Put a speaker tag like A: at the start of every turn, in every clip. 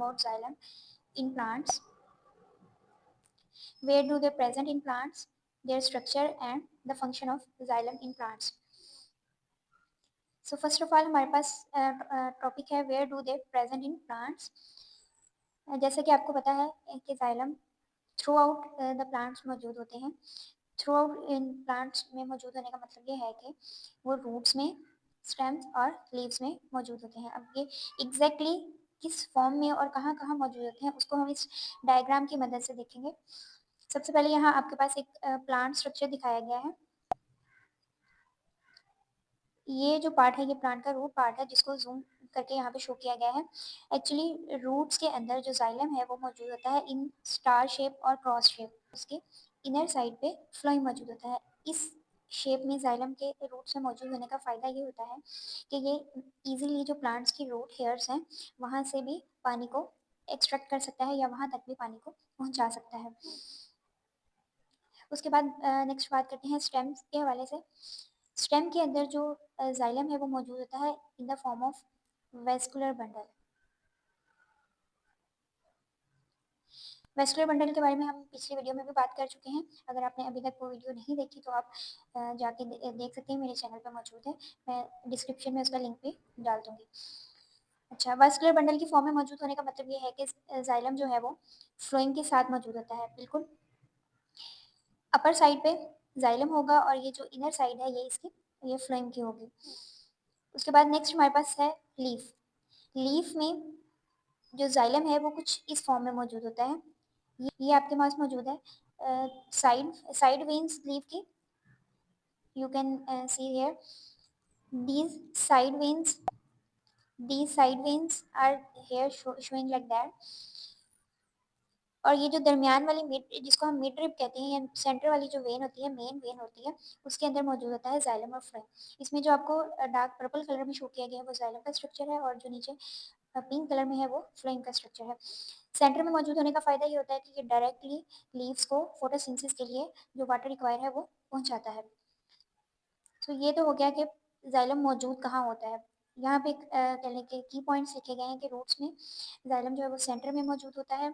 A: about xylem in plants. Where do they present in plants, their structure and the function of xylem in plants. So first of all हमारे पास topic है where do they present in plants. जैसे कि आपको पता है कि xylem through out the plants मौजूद होते हैं. थ्रू आउट इन प्लांट्स में मौजूद होने का मतलब ये है कि वो रूट्स में, स्टेम्स और लीव्स में मौजूद होते हैं. अब ये एग्जैक्टली किस फॉर्म में और कहाँ कहाँ मौजूद होते हैं उसको हम इस डायग्राम की मदद से देखेंगे. सबसे पहले यहाँ आपके पास एक प्लांट स्ट्रक्चर दिखाया गया है. ये जो पार्ट है ये प्लांट का रूट पार्ट है जिसको जूम करके यहाँ पे शो किया गया है. एक्चुअली रूट्स के अंदर जो जाइलम है वो मौजूद होता है इन स्टार शेप और क्रॉस शेप. उसके इनर साइड पे फ्लोएम मौजूद होता है. इस शेप में जाइलम के रूट्स में मौजूद होने का फ़ायदा ये होता है कि ये इजीली जो प्लांट्स की रूट हेयर्स हैं वहाँ से भी पानी को एक्सट्रैक्ट कर सकता है या वहाँ तक भी पानी को पहुँचा सकता है. उसके बाद नेक्स्ट बात करते हैं स्टेम्स के हवाले से. स्टेम के अंदर जो जाइलम है वो मौजूद होता है in the form of vascular bundle. Vascular bundle के बारे में हम पिछली वीडियो में भी बात कर चुके हैं. अगर आपने अभी तक वो वीडियो नहीं देखी तो आप जाके देख सकते हैं, मेरे चैनल पर मौजूद है. मैं डिस्क्रिप्शन में उसका लिंक भी डाल दूंगी. अच्छा, वेस्कुलर बंडल की फॉर्म में मौजूद होने का मतलब ये है कि जाइलम जो है वो फ्लोइंग के साथ मौजूद होता है. बिल्कुल अपर साइड पे जाइलम होगा और ये जो इनर साइड है ये फ्लोइंग की होगी. उसके बाद नेक्स्ट हमारे पास है लीफ. लीफ में जो जाइलम है वो कुछ इस फॉर्म में मौजूद होता है. ये आपके पास मौजूद है साइड वेन्स लीफ की. You can see here these side veins these side veins are here showing like that. और ये जो दरमियान वाली मिड जिसको हम मिड रिब कहते हैं या सेंटर वाली जो वेन होती है, मेन वेन होती है, उसके अंदर मौजूद होता है जाइलम और फ्लोएम. इसमें जो आपको डार्क पर्पल कलर में शो किया गया है वो जाइलम का स्ट्रक्चर है और जो नीचे पिंक कलर में है वो फ्लोएम का स्ट्रक्चर है. सेंटर में मौजूद होने का फ़ायदा ये होता है कि ये डायरेक्टली लीव्स को फोटोसिंथेसिस के लिए जो वाटर रिक्वायर है वो पहुंचाता है. तो ये तो हो गया कि जाइलम मौजूद कहाँ होता है. यहाँ पे कह लें कि की पॉइंट्स लिखे गए हैं कि रूट्स में जाइलम जो है वो सेंटर में मौजूद होता है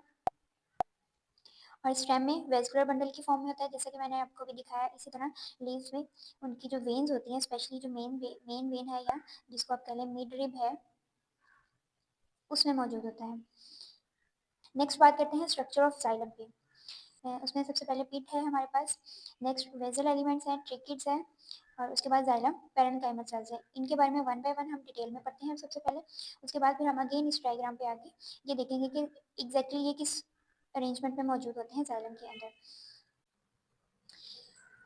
A: और स्टेम में वेस्कुलर बंडल की फॉर्म में होता है जैसा कि मैंने आपको भी दिखाया. इसी तरह लीव्स में उनकी जो वेन्स होती हैं, स्पेशली जो मेन वेन है या जिसको आप कह लें मिड रिब है, उसमें मौजूद होता है. नेक्स्ट बात करते हैं स्ट्रक्चर ऑफ जाइलम पे. उसमें सबसे पहले पिट है हमारे पास. नेक्स्ट वेजल एलिमेंट्स हैं, ट्रिकिड्स हैं और उसके बाद जाइलम पैरेन्काइमल सेल्स है. इनके बारे में वन बाय वन हम डिटेल में पढ़ते हैं सबसे पहले. उसके बाद फिर हम अगेन इस डायग्राम पे आके ये देखेंगे कि एग्जैक्टली ये किस अरेंजमेंट में मौजूद होते हैं जाइलम के अंदर.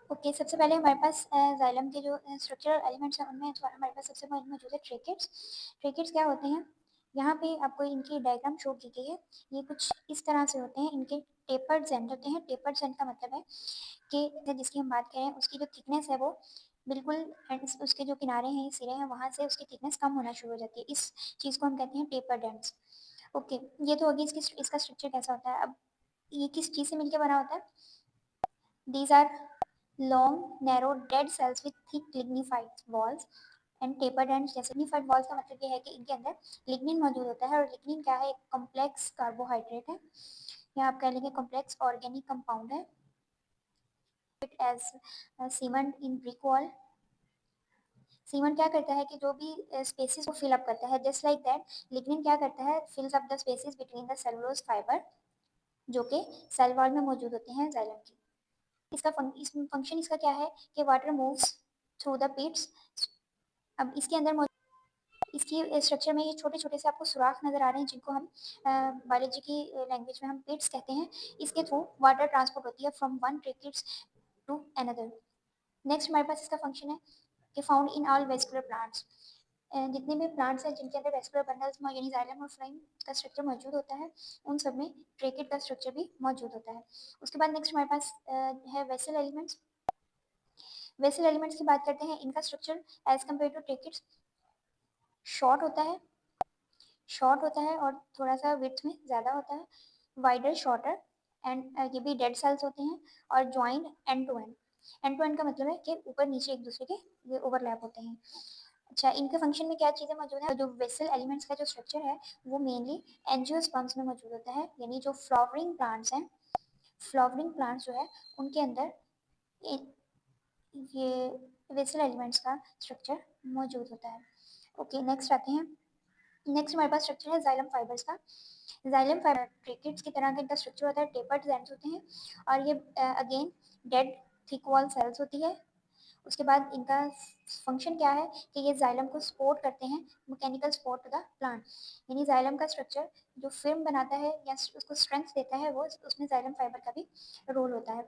A: ओके, सबसे पहले हमारे पास जाइलम के जो स्ट्रक्चरल एलिमेंट्स हैं उनमें हमारे पास सबसे पहले मौजूद है ट्रिकिड्स. ट्रिकिड्स क्या होते हैं, यहाँ पे आपको इनकी डायग्राम शो की गई है. ये कुछ इस तरह से होते हैं. इनके टेपर्ड एंड होते हैं. टेपर्ड एंड का मतलब है कि जिसकी हम बात करें उसकी जो थिकनेस है वो बिल्कुल उसके जो किनारे हैं, सिरे हैं, वहाँ से उसकी थिकनेस कम होना शुरू हो जाती है. इस चीज़ को हम कहते हैं टेपर्ड एंड्स. ओके, ये तो होगी इसका स्ट्रक्चर कैसा होता है. अब ये किस चीज़ से मिलकर बना होता है. These are long narrow dead cells with thick lignified walls and tapered ends. जैसे लिग्निफाइड वॉल्स का मतलब ये है कि इनके अंदर लिग्निन मौजूद होता है और लिग्निन क्या है, एक कॉम्प्लेक्स कार्बोहाइड्रेट है या आप कह लेंगे कॉम्प्लेक्स ऑर्गेनिक कंपाउंड है. It as cement in brick wall. Cement क्या करता है कि जो भी स्पेसेस को फिल अप करता है, जस्ट लाइक दैट लिग्निन क्या करता है, फिल्स up the spaces between the cellulose fibre जो कि सेल वॉल में मौजूद होते हैं जाइलम की. इसका फंक्शन इसका क्या है कि वाटर मूव्स थ्रू द पिट्स. अब इसके अंदर इसकी स्ट्रक्चर में ये छोटे छोटे से आपको सुराख नज़र आ रहे हैं जिनको हम बायोलॉजी की लैंग्वेज में हम पिट्स कहते हैं. इसके थ्रू वाटर ट्रांसपोर्ट होती है from one tracheids to another. Next हमारे पास इसका फंक्शन है कि found in all vascular plants. जितने भी प्लांट्स हैं जिनके अंदर वेस्कुलर बंडल्स यानी जाइलम और फ्लोएम का स्ट्रक्चर मौजूद होता है, उन सब में ट्रेकिड का स्ट्रक्चर भी मौजूद होता है. उसके बाद नेक्स्ट हमारे पास है वेसल एलिमेंट्स. वेसल एलिमेंट्स की बात करते हैं. इनका structure as compare to tracheids short होता है और थोड़ा सा विड्थ में ज़्यादा होता है. वाइडर, शॉर्टर एंड ये भी डेड सेल्स होते हैं और joint end to end. End to end का मतलब है कि ऊपर नीचे एक दूसरे के ये ओवरलैप होते हैं. अच्छा, इनके फंक्शन में क्या चीज़ें मौजूद है? जो वेसल एलिमेंट्स का जो स्ट्रक्चर है वो मेनली एंजियोस्पर्म्स में मौजूद होता है, यानी जो फ्लावरिंग प्लांट्स हैं, फ्लावरिंग प्लांट्स जो है उनके अंदर ये वेसल एलिमेंट्स का स्ट्रक्चर मौजूद होता है। ओके, नेक्स्ट आते हैं। नेक्स्ट हमारे पास स्ट्रक्चर है जाइलम फाइबर्स का। जाइलम फाइबर ट्रिकेट्स की तरह का इनका स्ट्रक्चर होता है, टेपर्ड एंड्स होते हैं और ये again dead thick wall cells होती है। उसके बाद इनका फंक्शन क्या है कि ये जाइलम को सपोर्ट करते हैं, mechanical support to the plant, यानी जाइलम का स्ट्रक्चर जो फिल्म बनाता है या उसको स्ट्रेंथ देता है, वो उसमें जाइलम फाइबर का भी रोल होता है।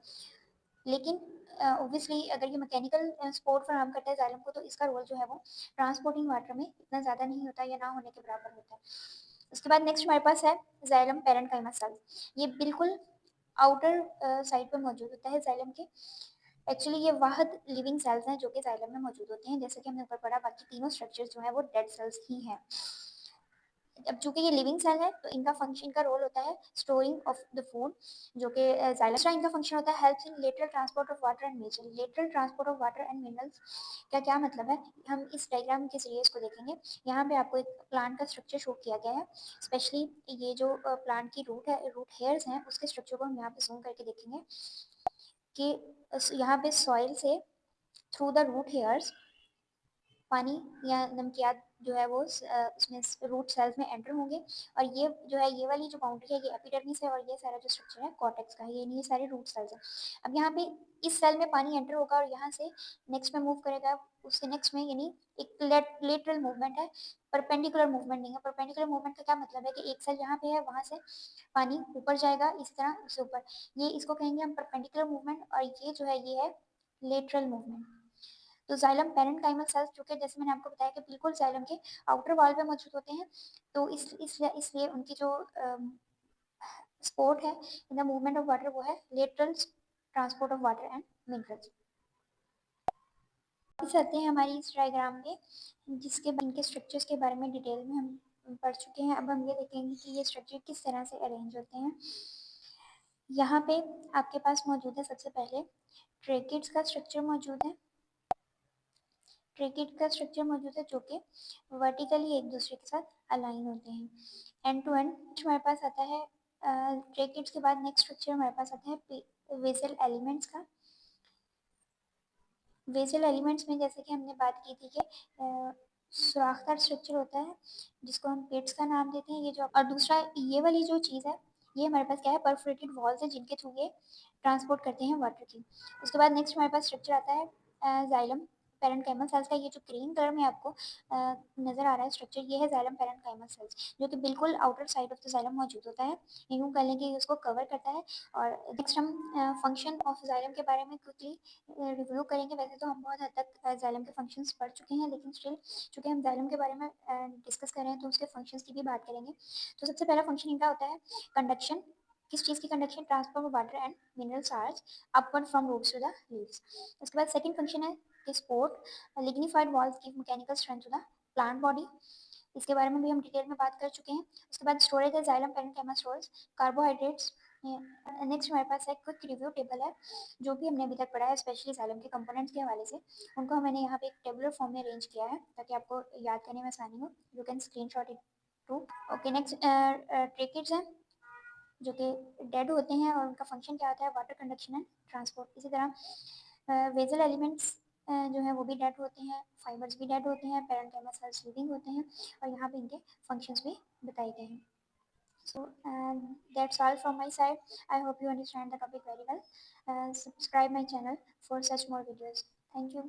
A: लेकिन ऑब्वियसली अगर ये मैकेनिकल सपोर्ट फराहम करता है जाइलम को, तो इसका रोल जो है वो ट्रांसपोर्टिंग वाटर में इतना ज़्यादा नहीं होता या ना होने के बराबर होता है। उसके बाद नेक्स्ट हमारे पास है जाइलम पेरेन्काइमा सेल। ये बिल्कुल आउटर साइड पे मौजूद होता है जाइलम के। एक्चुअली ये वाहद लिविंग सेल्स हैं जो कि जाइलम में मौजूद होते हैं, जैसे कि हमने ऊपर पढ़ा, बाकी तीनों स्ट्रक्चर्स जो है वो डेड सेल्स ही हैं। अब चूंकि ये लिविंग सेल है तो इनका फंक्शन, इनका रोल होता है स्टोरिंग ऑफ द फूड, जो कि जाइलम। इनका फंक्शन होता है helps in lateral transport of water and minerals. Lateral transport of water and minerals का क्या मतलब है, हम इस डायग्राम के जरिए इसको देखेंगे। यहाँ पे आपको एक प्लांट का स्ट्रक्चर शो किया गया है, स्पेशली ये जो प्लांट की रूट है, रूट हेयर्स हैं, उसके स्ट्रक्चर को हम यहाँ पे जूम करके देखेंगे कि यहाँ पे सॉइल से थ्रू द रूट हेयर्स पानी या नमकियात जो है वो उसमें रूट सेल्स में एंटर होंगे। और ये जो है, ये वाली जो बाउंड्री है, ये एपिडर्मिस है और ये सारा जो स्ट्रक्चर है कॉर्टेक्स का है, ये सारे रूट सेल्स हैं। अब यहाँ पे इस सेल में पानी एंटर होगा और यहाँ से नेक्स्ट में मूव करेगा, उससे नेक्स्ट में, यानी एक लेटरल मूवमेंट है, परपेंडिकुलर मूवमेंट नहीं है। परपेंडिकुलर मूवमेंट का क्या मतलब है कि एक सेल यहाँ पे है, वहां से पानी ऊपर जाएगा, इसी तरह उससे ऊपर, ये इसको कहेंगे हम परपेंडिकुलर मूवमेंट। और ये जो है ये है लेटरल मूवमेंट। तो जाइलम पेरेन्काइमल सेल्स, जो कि जैसे मैंने आपको बताया कि बिल्कुल जाइलम के आउटर वॉल पे मौजूद होते हैं, तो इसलिए उनकी जो सपोर्ट है in the movement of water वो है lateral transport of water and minerals. इस आते हैं हमारी इस डायग्राम में, जिसके इनके स्ट्रक्चर्स के बारे में डिटेल में हम पढ़ चुके हैं। अब हम ये देखेंगे कि ये स्ट्रक्चर किस तरह से अरेंज होते हैं। यहाँ पे आपके पास मौजूद है सबसे पहले ट्रेकिड्स का स्ट्रक्चर मौजूद है। ट्रेकिड का स्ट्रक्चर मौजूद है जो कि वर्टिकली एक दूसरे के साथ अलाइन होते हैं, एंड टू एंड। हमारे पास आता है ट्रेकिड्स के बाद नेक्स्ट स्ट्रक्चर हमारे पास आता है वेसल एलिमेंट्स का। वेसल एलिमेंट्स में जैसे कि हमने बात की थी कि सुराखदार स्ट्रक्चर होता है जिसको हम पेट्स का नाम देते हैं, ये जो, और दूसरा ये वाली जो चीज़ है, ये हमारे पास क्या है, परफोरेटेड वॉल्स है जिनके थ्रू ये ट्रांसपोर्ट करते हैं वाटर की। उसके बाद नेक्स्ट हमारे पास स्ट्रक्चर आता है जाइलम पेरेन्काइमल सेल्स का। ये जो ग्रीन कलर में आपको नजर आ रहा है स्ट्रक्चर, ये है जाइलम पेरेन्काइमल सेल्स, जो कि बिल्कुल outer side of the xylem मौजूद होता है, यूँ कह लें कि उसको कवर करता है। और नेक्स्ट हम फंक्शन ऑफ जाइलम के बारे में क्विकली रिव्यू करेंगे। वैसे तो हम बहुत हद तक जाइलम के फंक्शंस पढ़ चुके हैं, लेकिन स्टिल चूँकि हम जाइलम के बारे में डिस्कस कर रहे हैं तो उसके फंक्शंस की भी बात करेंगे। तो सबसे पहला फंक्शन इनका होता है कंडक्शन। किस चीज़ की conduction? Transfer of water and mineral charge upward from roots to the leaves. उसके बाद सेकंड फंक्शन है कि support lignified walls give mechanical strength to the plant body. इसके बारे में भी हम डिटेल में बात कर चुके हैं। उसके बाद स्टोरेज है xylem parenchyma stores carbohydrates. Next हमारे पास एक क्विक रिव्यू टेबल है, जो भी हमने अभी तक पढ़ा है स्पेशली जाइलम के कंपोनेंट्स के हवाले से, उनको मैंने यहाँ पे एक टेबुलर फॉर्म में अरेंज किया है ताकि आपको याद करने में आसानी हो। You can screenshot it too. Okay, next tracheids हैं जो कि डेड होते हैं और उनका फंक्शन क्या होता है, वाटर कंडक्शन एंड ट्रांसपोर्ट। इसी तरह वेजल एलिमेंट्स जो है वो भी डेड होते हैं, फाइबर्स भी डेड होते हैं, पेरेन्काइमा सेल्स लिविंग होते हैं, और यहाँ पे इनके फंक्शंस भी बताए गए हैं। So that's all from my side. I hope you understand the topic very well. Subscribe my channel for such more videos. Thank you.